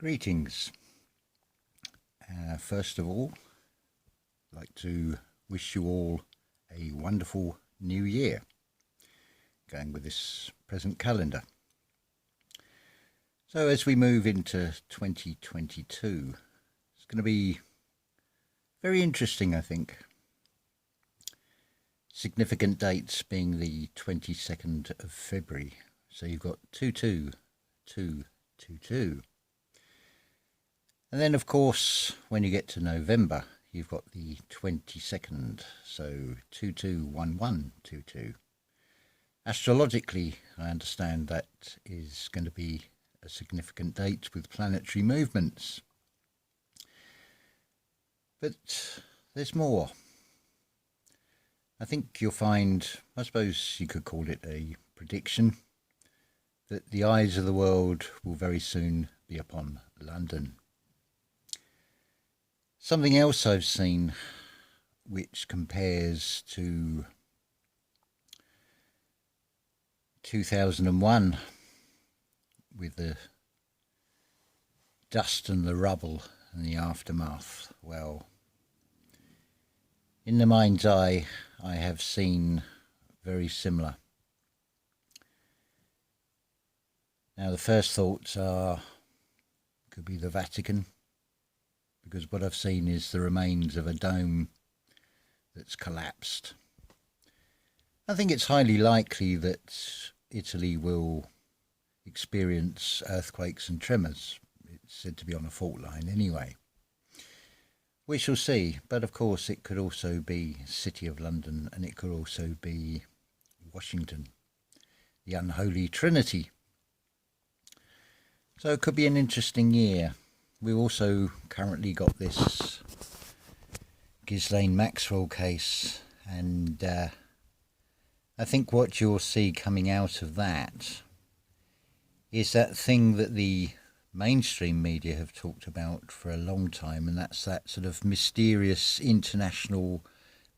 Greetings. First of all, I'd like to wish you all a wonderful new year, going with this present calendar. So as we move into 2022, it's going to be very interesting, I think. Significant dates being the 22nd of February. So you've got 22222. And then, of course, when you get to November, you've got the 22nd, so 221122. Astrologically, I understand that is going to be a significant date with planetary movements. But there's more. I think you'll find, I suppose you could call it a prediction, that the eyes of the world will very soon be upon London. Something else I've seen which compares to 2001 with the dust and the rubble and the aftermath. Well, in the mind's eye, I have seen very similar. Now, the first thoughts could be the Vatican, because what I've seen is the remains of a dome that's collapsed. I think it's highly likely that Italy will experience earthquakes and tremors. It's said to be on a fault line anyway. We shall see, but of course it could also be City of London, and it could also be Washington, the unholy trinity. So it could be an interesting year. We've also currently got this Ghislaine Maxwell case, and I think what you'll see coming out of that is that thing that the mainstream media have talked about for a long time, and that's that sort of mysterious international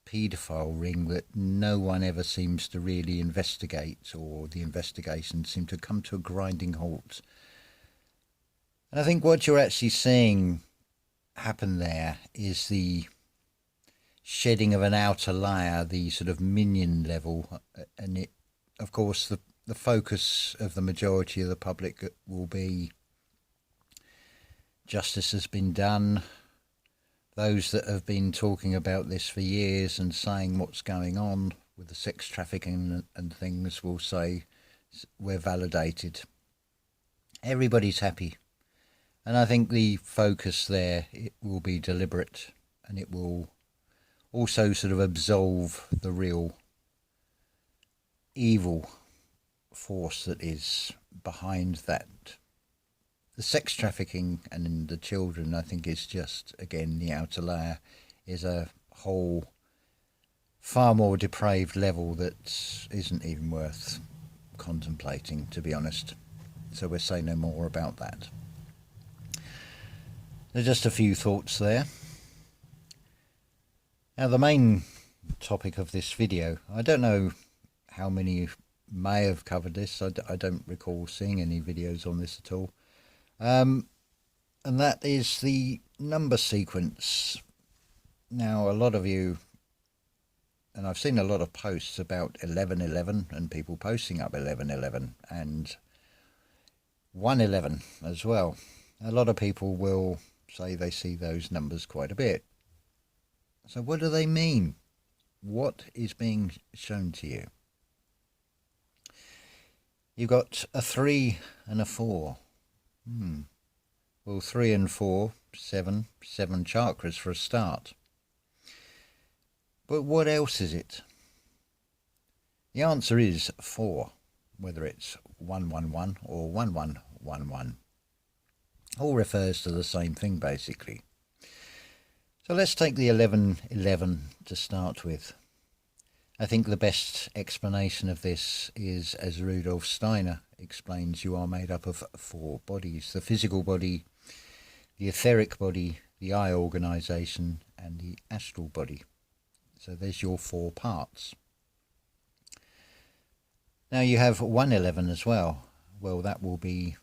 paedophile ring that no one ever seems to really investigate, or the investigations seem to come to a grinding halt. And I think what you're actually seeing happen there is the shedding of an outer layer, the sort of minion level, and it, of course, the focus of the majority of the public will be justice has been done. Those that have been talking about this for years and saying what's going on with the sex trafficking and things will say we're validated. Everybody's happy. And I think the focus there, it will be deliberate, and it will also sort of absolve the real evil force that is behind that. The sex trafficking and in the children, I think, is just, again, the outer layer is a whole far more depraved level that isn't even worth contemplating, to be honest. So we'll say no more about that. There's just a few thoughts there. Now, the main topic of this video, I don't know how many may have covered this. I don't recall seeing any videos on this at all. And that is the number sequence. Now, a lot of you, and I've seen a lot of posts about 1111 and people posting up 1111 and 111 as well. A lot of people will say they see those numbers quite a bit. So what do they mean? What is being shown to you? You've got a 3 and a 4. Well, 3 and 4, 7 chakras for a start. But what else is it? The answer is 4, whether it's 111 or 1111. All refers to the same thing, basically. So let's take the 1111 to start with. I think the best explanation of this is, as Rudolf Steiner explains, you are made up of 4 bodies: the physical body, the etheric body, the eye organisation, and the astral body. So there's your 4 parts. Now you have 111 as well. Well, that will be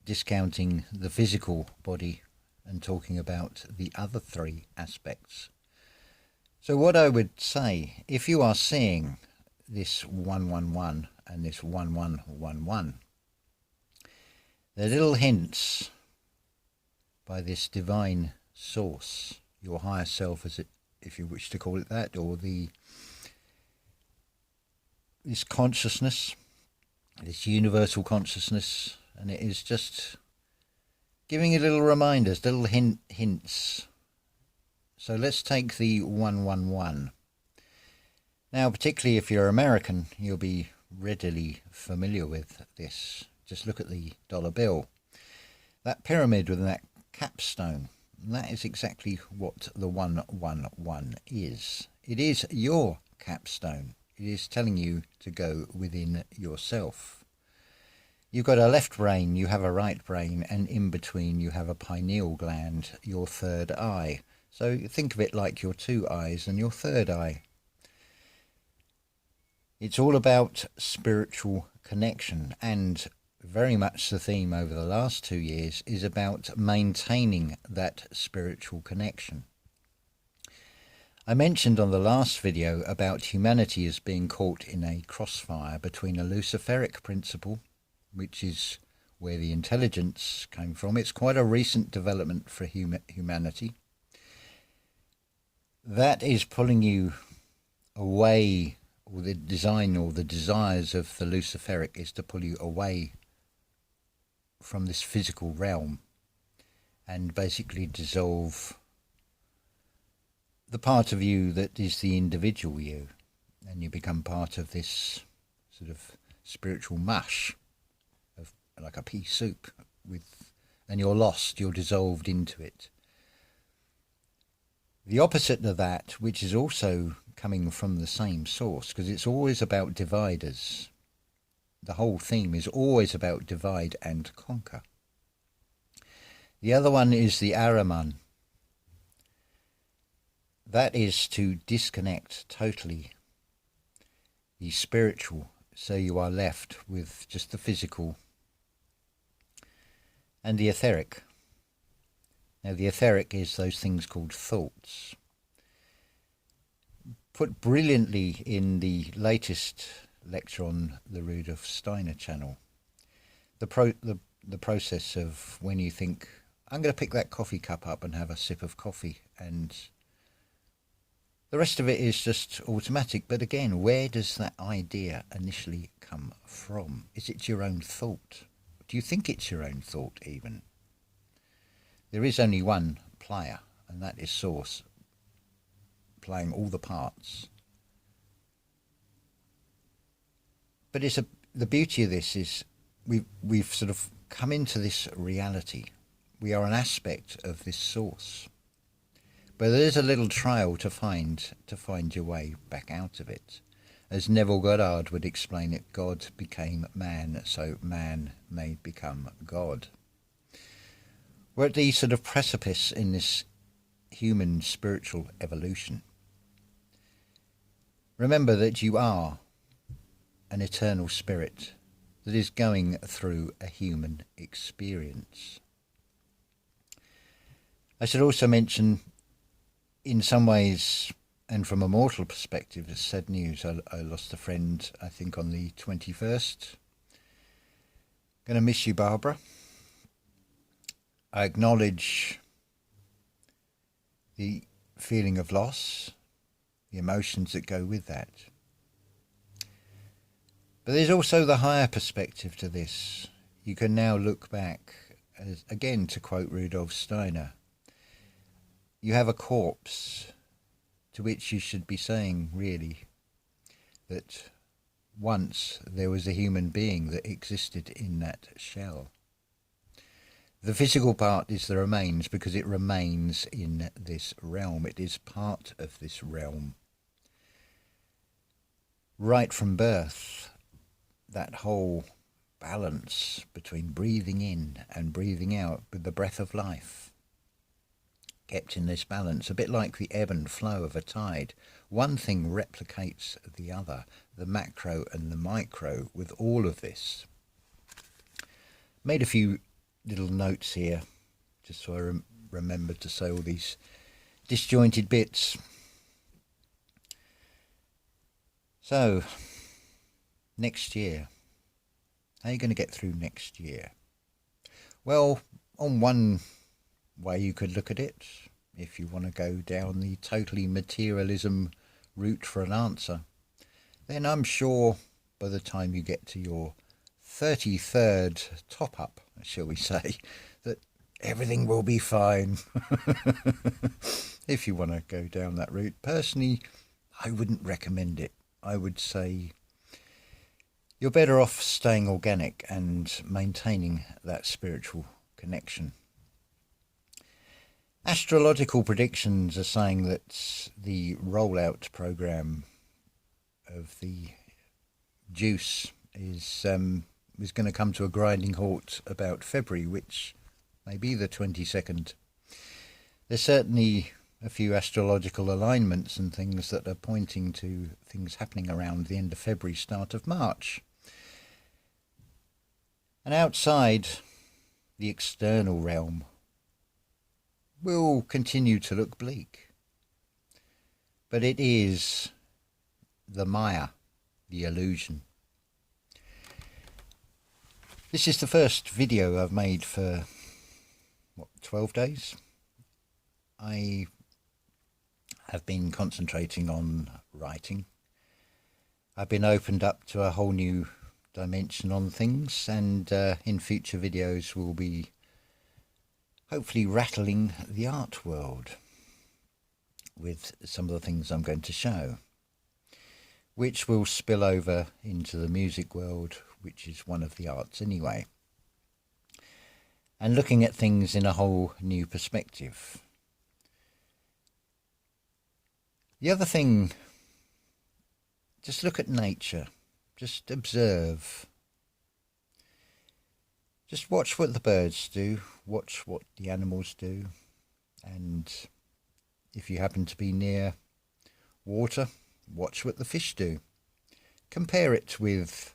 discounting the physical body and talking about the other three aspects. So what I would say, if you are seeing this 111 and this 1111, they're little hints by this divine source, your higher self, as it, if you wish to call it that, or this consciousness, this universal consciousness, and it is just giving you little reminders, little hints. So let's take the 111. Now, particularly if you're American, you'll be readily familiar with this. Just look at the dollar bill. That pyramid with that capstone, that is exactly what the 111 is. It is your capstone. It is telling you to go within yourself. You've got a left brain, you have a right brain, and in between you have a pineal gland, your third eye. So think of it like your two eyes and your third eye. It's all about spiritual connection, and very much the theme over the last 2 years is about maintaining that spiritual connection. I mentioned on the last video about humanity as being caught in a crossfire between a Luciferic principle, which is where the intelligence came from. It's quite a recent development for humanity. That is pulling you away, or the design or the desires of the Luciferic is to pull you away from this physical realm and basically dissolve the part of you that is the individual you, and you become part of this sort of spiritual mush, of like a pea soup, and you're lost, you're dissolved into it. The opposite of that, which is also coming from the same source, because it's always about dividers. The whole theme is always about divide and conquer. The other one is the Ahriman. That is to disconnect totally the spiritual, so you are left with just the physical and the etheric. Now the etheric is those things called thoughts. Put brilliantly in the latest lecture on the Rudolf Steiner channel, the process of when you think, I'm going to pick that coffee cup up and have a sip of coffee, and the rest of it is just automatic. But again, where does that idea initially come from? Is it your own thought? Do you think it's your own thought even? There is only one player, and that is Source, playing all the parts. But the beauty of this is we've sort of come into this reality. We are an aspect of this source. But there is a little trial to find your way back out of it. As Neville Goddard would explain it, God became man, so man may become God. We're at the sort of precipice in this human spiritual evolution. Remember that you are an eternal spirit that is going through a human experience. I should also mention, in some ways, and from a mortal perspective, it's sad news. I lost a friend, I think, on the 21st. Going to miss you, Barbara. I acknowledge the feeling of loss, the emotions that go with that. But there's also the higher perspective to this. You can now look back, as, again, to quote Rudolf Steiner, you have a corpse to which you should be saying, really, that once there was a human being that existed in that shell. The physical part is the remains, because it remains in this realm. It is part of this realm. Right from birth, that whole balance between breathing in and breathing out with the breath of life, kept in this balance, a bit like the ebb and flow of a tide. One thing replicates the other, the macro and the micro, with all of this. Made a few little notes here, just so I remember to say all these disjointed bits. So, next year. How are you going to get through next year? Well, on one way you could look at it, if you want to go down the totally materialism route for an answer, then I'm sure by the time you get to your 33rd top-up, shall we say, that everything will be fine. If you want to go down that route. Personally, I wouldn't recommend it. I would say you're better off staying organic and maintaining that spiritual connection. Astrological predictions are saying that the rollout program of the juice is going to come to a grinding halt about February, which may be the 22nd. There's certainly a few astrological alignments and things that are pointing to things happening around the end of February, start of March. And outside the external realm will continue to look bleak. But it is the Maya, the illusion. This is the first video I've made for, 12 days? I have been concentrating on writing. I've been opened up to a whole new dimension on things, and in future videos we'll be hopefully rattling the art world with some of the things I'm going to show, which will spill over into the music world, which is one of the arts anyway, and looking at things in a whole new perspective. The other thing, just look at nature, just observe. Just watch what the birds do, watch what the animals do, and if you happen to be near water, watch what the fish do. Compare it with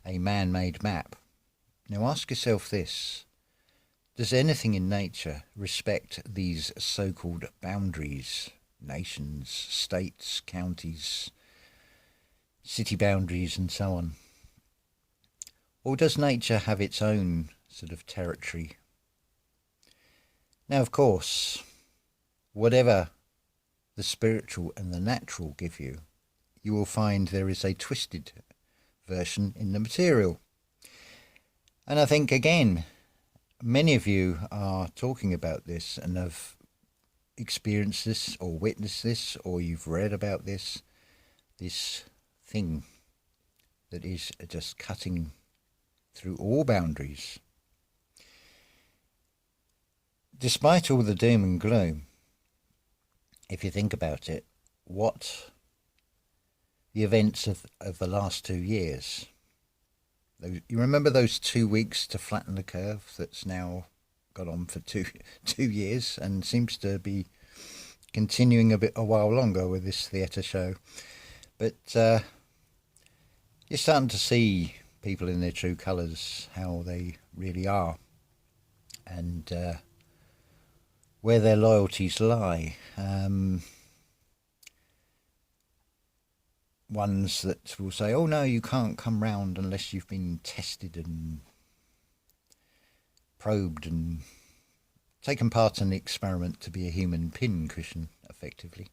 a man-made map. Now ask yourself this: does anything in nature respect these so-called boundaries? Nations, states, counties, city boundaries and so on? Or does nature have its own sort of territory? Now, of course, whatever the spiritual and the natural give you, you will find there is a twisted version in the material. And I think, again, many of you are talking about this and have experienced this or witnessed this, or you've read about this thing that is just cutting through all boundaries. Despite all the doom and gloom, if you think about it, what the events of the last 2 years, you remember those 2 weeks to flatten the curve that's now got on for two years and seems to be continuing a while longer with this theatre show. But you're starting to see people in their true colours, how they really are, and where their loyalties lie. Ones that will say, oh no, you can't come round unless you've been tested and probed and taken part in the experiment to be a human pin cushion, effectively.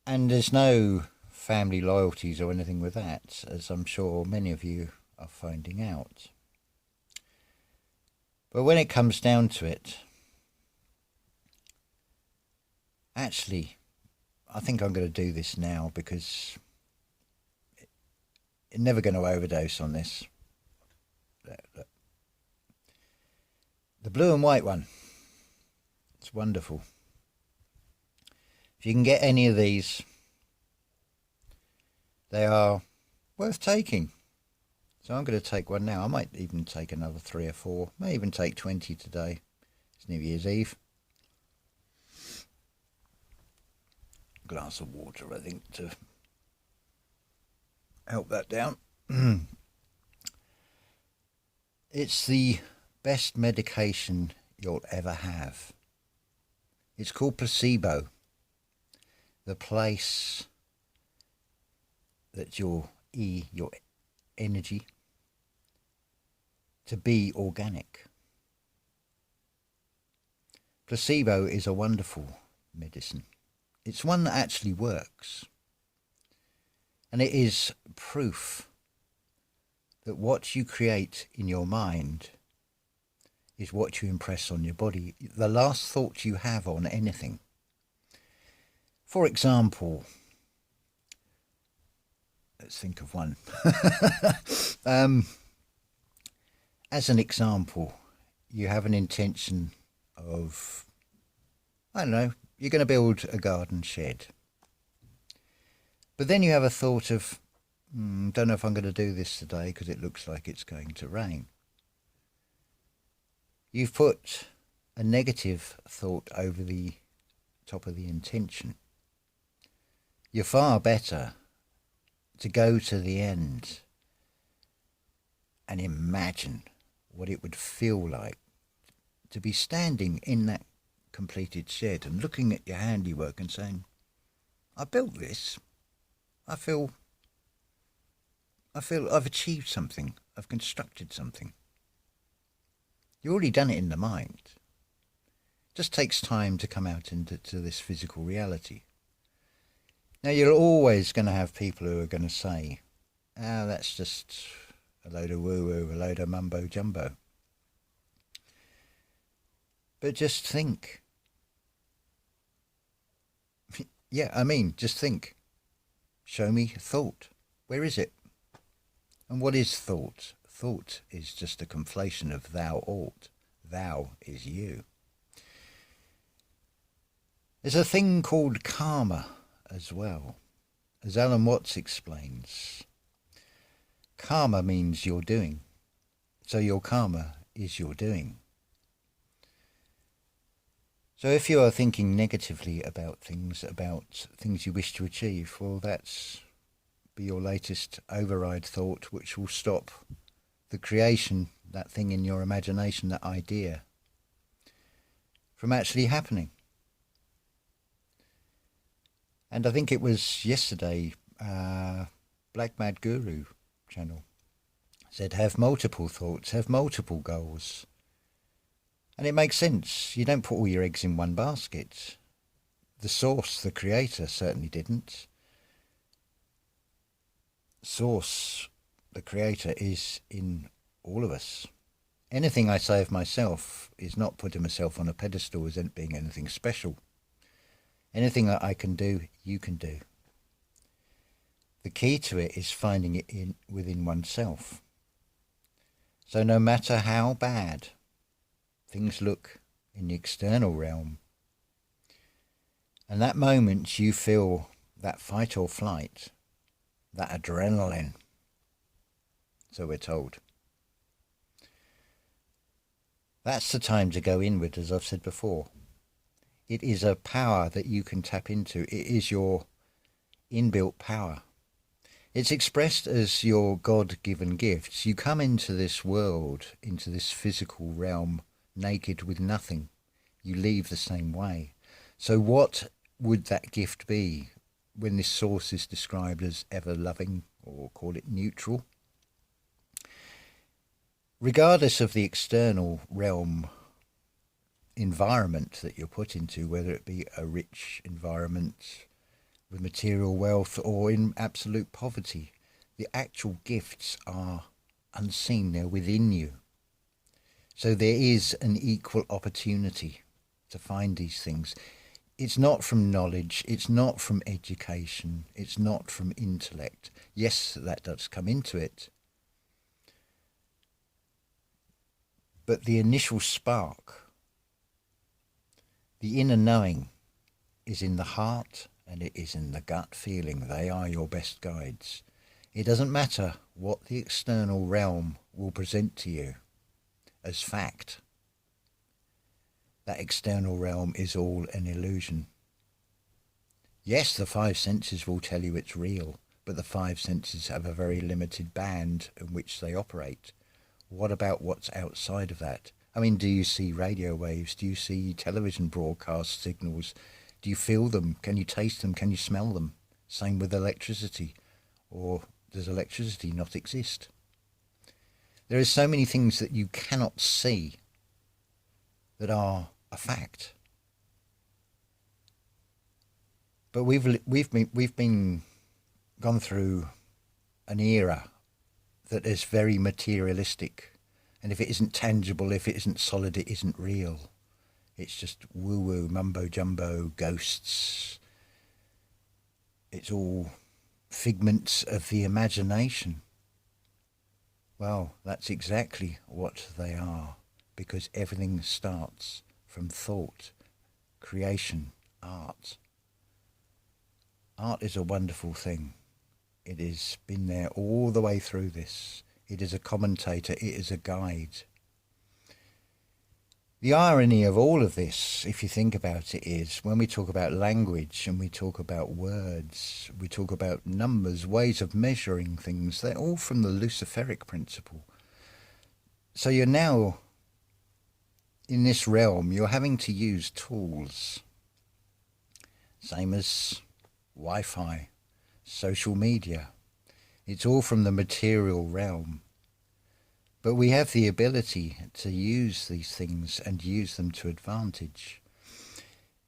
And there's no family loyalties or anything with that, as I'm sure many of you are finding out. But when it comes down to it, actually, I think I'm going to do this now, because you're never going to overdose on this. Look. The blue and white one, it's wonderful. If you can get any of these, they are worth taking. So I'm going to take one now. I might even take another 3 or 4, may even take 20 today. It's New Year's Eve. Glass of water, I think, to help that down. It's the best medication you'll ever have. It's called placebo. The place that your energy, to be organic. Placebo is a wonderful medicine. It's one that actually works. And it is proof that what you create in your mind is what you impress on your body. The last thought you have on anything. For example, let's think of one. As an example, you have an intention of, I don't know, you're going to build a garden shed. But then you have a thought of, don't know if I'm going to do this today because it looks like it's going to rain. You've put a negative thought over the top of the intention. You're far better to go to the end and imagine what it would feel like to be standing in that completed shed and looking at your handiwork and saying, I built this. I feel I've achieved something. I've constructed something. You've already done it in the mind. It just takes time to come out into this physical reality. Now, you're always going to have people who are going to say, that's just a load of woo-woo, a load of mumbo-jumbo. But just think. Just think. Show me thought. Where is it? And what is thought? Thought is just a conflation of thou ought. Thou is you. There's a thing called karma as well. As Alan Watts explains, karma means your doing. So your karma is your doing. So if you are thinking negatively about things you wish to achieve, well, that's be your latest override thought, which will stop the creation, that thing in your imagination, that idea, from actually happening. And I think it was yesterday, Black Mad Guru channel said, have multiple thoughts, have multiple goals. And it makes sense. You don't put all your eggs in one basket. The source, the creator, certainly didn't. Source, the creator, is in all of us. Anything I say of myself is not putting myself on a pedestal as being anything special. Anything that I can do, you can do. The key to it is finding it within oneself. So no matter how bad things look in the external realm, and that moment you feel that fight or flight, that adrenaline, so we're told, that's the time to go inward, as I've said before. It is a power that you can tap into. It is your inbuilt power. It's expressed as your God-given gifts. You come into this world, into this physical realm, naked with nothing. You leave the same way. So what would that gift be when this source is described as ever-loving, or call it neutral? Regardless of the external realm environment that you're put into, whether it be a rich environment with material wealth or in absolute poverty, the actual gifts are unseen. They're within you. So there is an equal opportunity to find these things. It's not from knowledge, it's not from education, it's not from intellect. Yes, that does come into it. But the initial spark, the inner knowing, is in the heart and it is in the gut feeling. They are your best guides. It doesn't matter what the external realm will present to you as fact. That external realm is all an illusion. Yes, the five senses will tell you it's real, but the five senses have a very limited band in which they operate. What about what's outside of that? I mean, do you see radio waves? Do you see television broadcast signals? Do you feel them? Can you taste them? Can you smell them? Same with electricity. Or does electricity not exist? There are so many things that you cannot see that are a fact. But we've been gone through an era that is very materialistic, and if it isn't tangible, if it isn't solid, it isn't real. It's just woo-woo, mumbo-jumbo, ghosts. It's all figments of the imagination. Well, that's exactly what they are, because everything starts from thought, creation, art. Art is a wonderful thing. It has been there all the way through this. It is a commentator, it is a guide. The irony of all of this, if you think about it, is when we talk about language and we talk about words, we talk about numbers, ways of measuring things, they're all from the Luciferic principle. So you're now, in this realm, you're having to use tools. Same as Wi-Fi, social media. It's all from the material realm. But we have the ability to use these things and use them to advantage.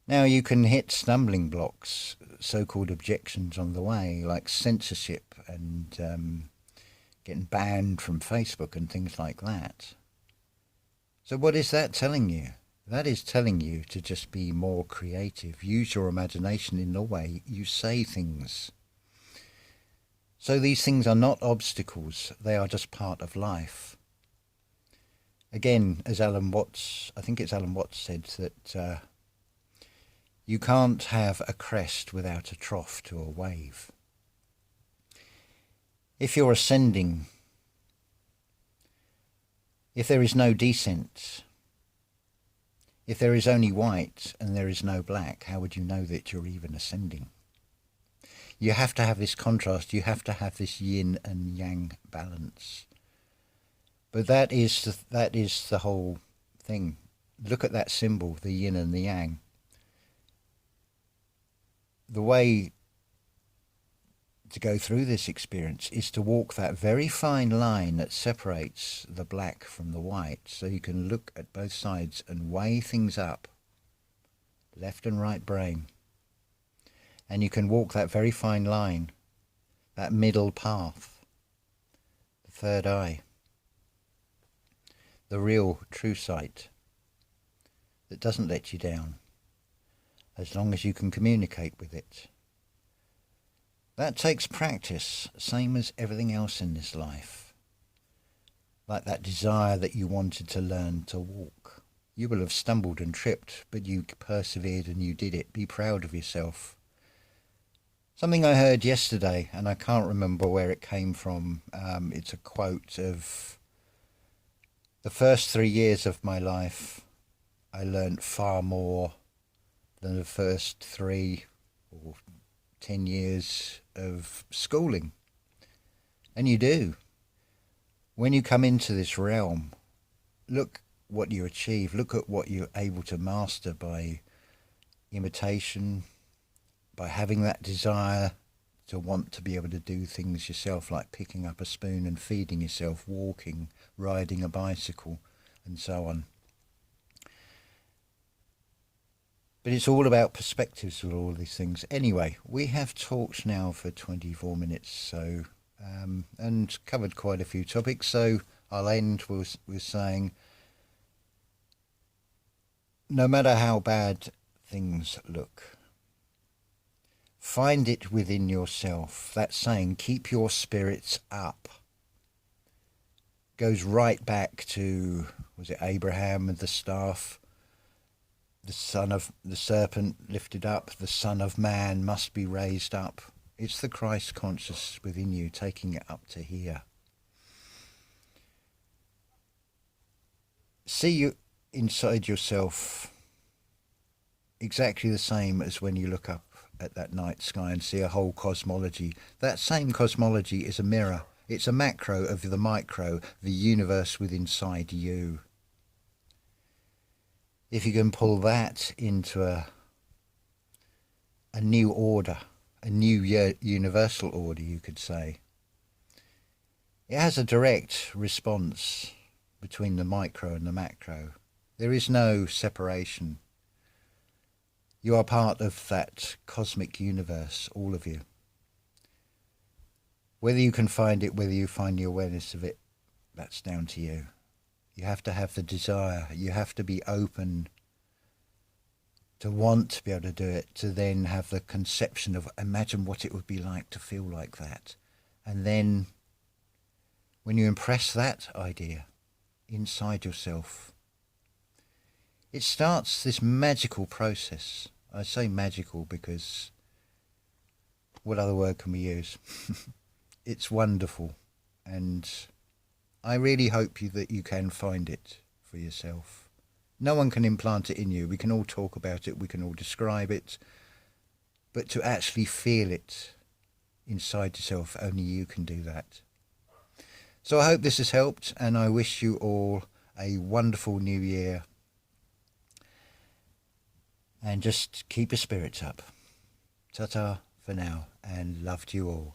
Now you can hit stumbling blocks, so-called objections on the way, like censorship and getting banned from Facebook and things like that. So what is that telling you? That is telling you to just be more creative. Use your imagination in the way you say things. So these things are not obstacles. They are just part of life. Again, as Alan Watts, I think it's Alan Watts said that you can't have a crest without a trough to a wave. If you're ascending, if there is no descent, if there is only white and there is no black, how would you know that you're even ascending? You have to have this contrast, you have to have this yin and yang balance. But that is the whole thing. Look at that symbol, the yin and the yang. The way to go through this experience is to walk that very fine line that separates the black from the white, so you can look at both sides and weigh things up, left and right brain. And you can walk that very fine line, that middle path, the third eye, the real true sight that doesn't let you down, as long as you can communicate with it. That takes practice, same as everything else in this life. Like that desire that you wanted to learn to walk. You will have stumbled and tripped, but you persevered and you did it. Be proud of yourself. Something I heard yesterday, and I can't remember where it came from. It's a quote of, the first 3 years of my life, I learnt far more than the first 3 or 10 years of schooling. And you do. When you come into this realm, look what you achieve. Look at what you're able to master by imitation, by having that desire to want to be able to do things yourself, like picking up a spoon and feeding yourself, walking, riding a bicycle, and so on. But it's all about perspectives with all these things. Anyway, we have talked now for 24 minutes, so and covered quite a few topics. So I'll end with saying, no matter how bad things look, find it within yourself. That saying, keep your spirits up, goes right back to, was it Abraham and the staff? The son of the serpent lifted up, the Son of Man must be raised up. It's the Christ conscious within you, taking it up to here. See you inside yourself exactly the same as when you look up at that night sky and see a whole cosmology. That same cosmology is a mirror, It's a macro of the micro, the universe within inside you. If you can pull that into a new order, a new universal order, you could say, it has a direct response between the micro and the macro. There is no separation. You are part of that cosmic universe, all of you. Whether you can find it, whether you find the awareness of it, that's down to you. You have to have the desire. You have to be open to want to be able to do it, to then have the conception of imagine what it would be like to feel like that. And then when you impress that idea inside yourself, it starts this magical process. I say magical because what other word can we use? It's wonderful, and I really hope that you can find it for yourself. No one can implant it in you. We can all talk about it, we can all describe it, but to actually feel it inside yourself, only you can do that. So I hope this has helped, and I wish you all a wonderful new year. And just keep your spirits up. Ta-ta for now, and love to you all.